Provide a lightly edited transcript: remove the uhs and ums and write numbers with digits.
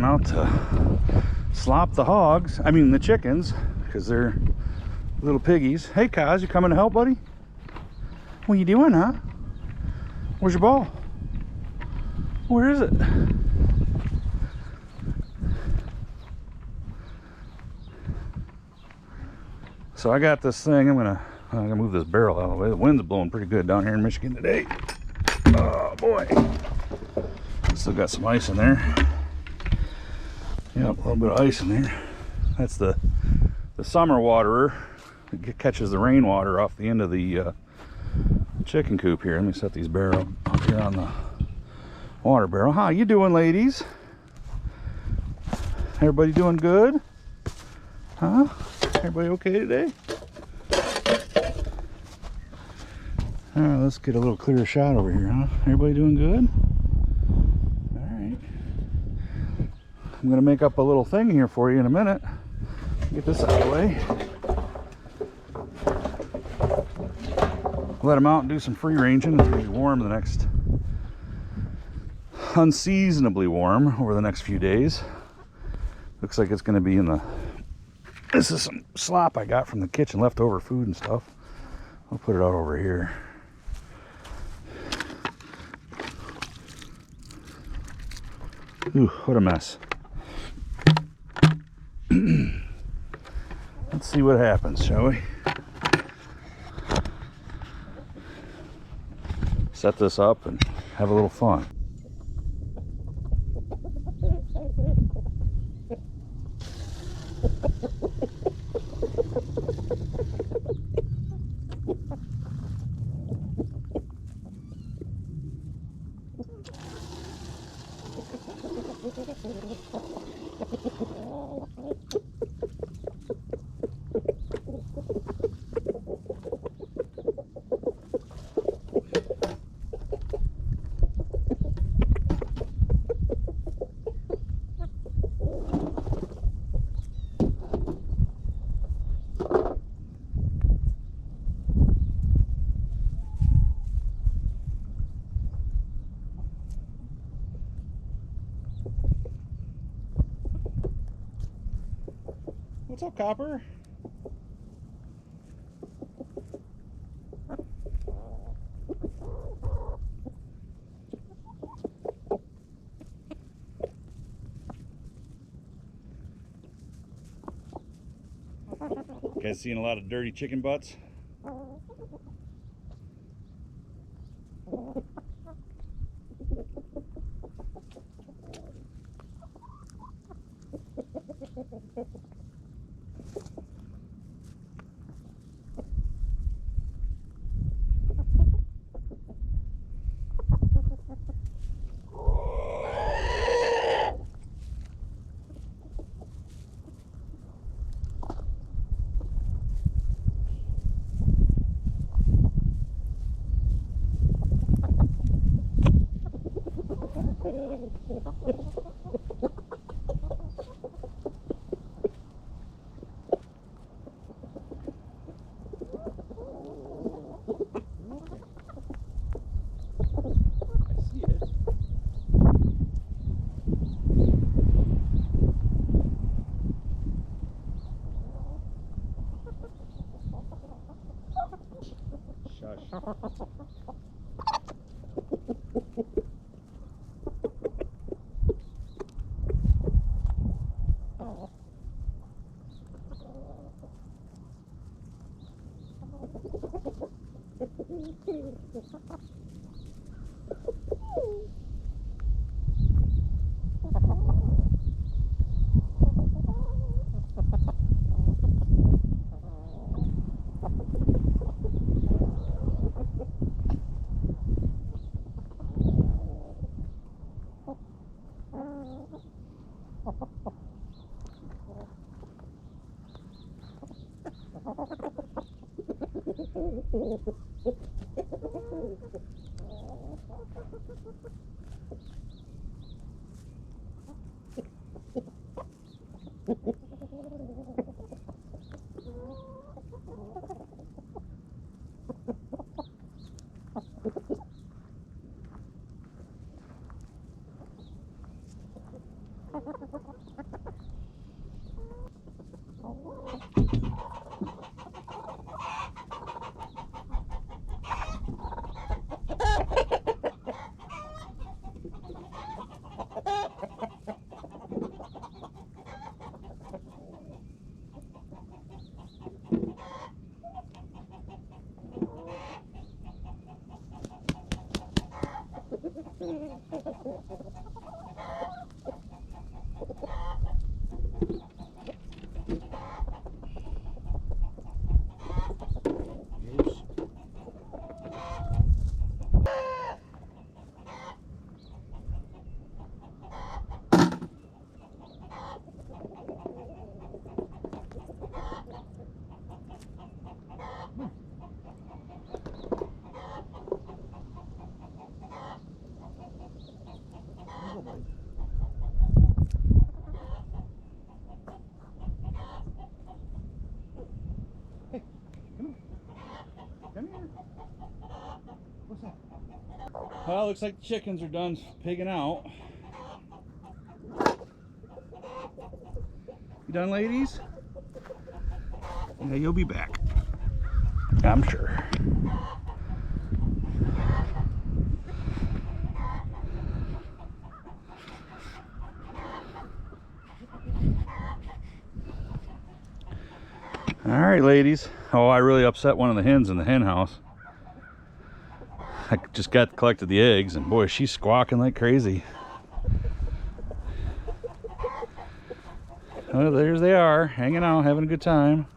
going out to slop the hogs. I mean the chickens, because they're little piggies. Hey Kaz, you coming to help, buddy? What are you doing, huh? Where's your ball? Where is it? So I got this thing. I'm gonna move this barrel out of the way. The wind's blowing pretty good down here in Michigan today. Oh boy. Still got some ice in there. Yep, a little bit of ice in there. That's the summer waterer. It catches the rainwater off the end of the chicken coop here. Let me set these barrels up here on the water barrel. How you doing, ladies? Everybody doing good? Huh? Everybody okay today? All right, let's get a little clearer shot over here, huh? Everybody doing good? All right. I'm gonna make up a little thing here for you in a minute. Get this out of the way. Let them out and do some free ranging. It's gonna be warm the next, unseasonably warm over the next few days. Looks like it's gonna be in the, this is some slop I got from the kitchen, leftover food and stuff. I'll put it out over here. Ooh, what a mess. Let's see what happens, shall we? Set this up and have a little fun. What's up, Copper? You guys seeing a lot of dirty chicken butts? Well, looks like the chickens are done pigging out. You done, ladies? Yeah, you'll be back, I'm sure. All right, ladies. Oh, I really upset one of the hens in the hen house. I just collected the eggs, and boy, she's squawking like crazy. Oh, there they are, hanging out, having a good time.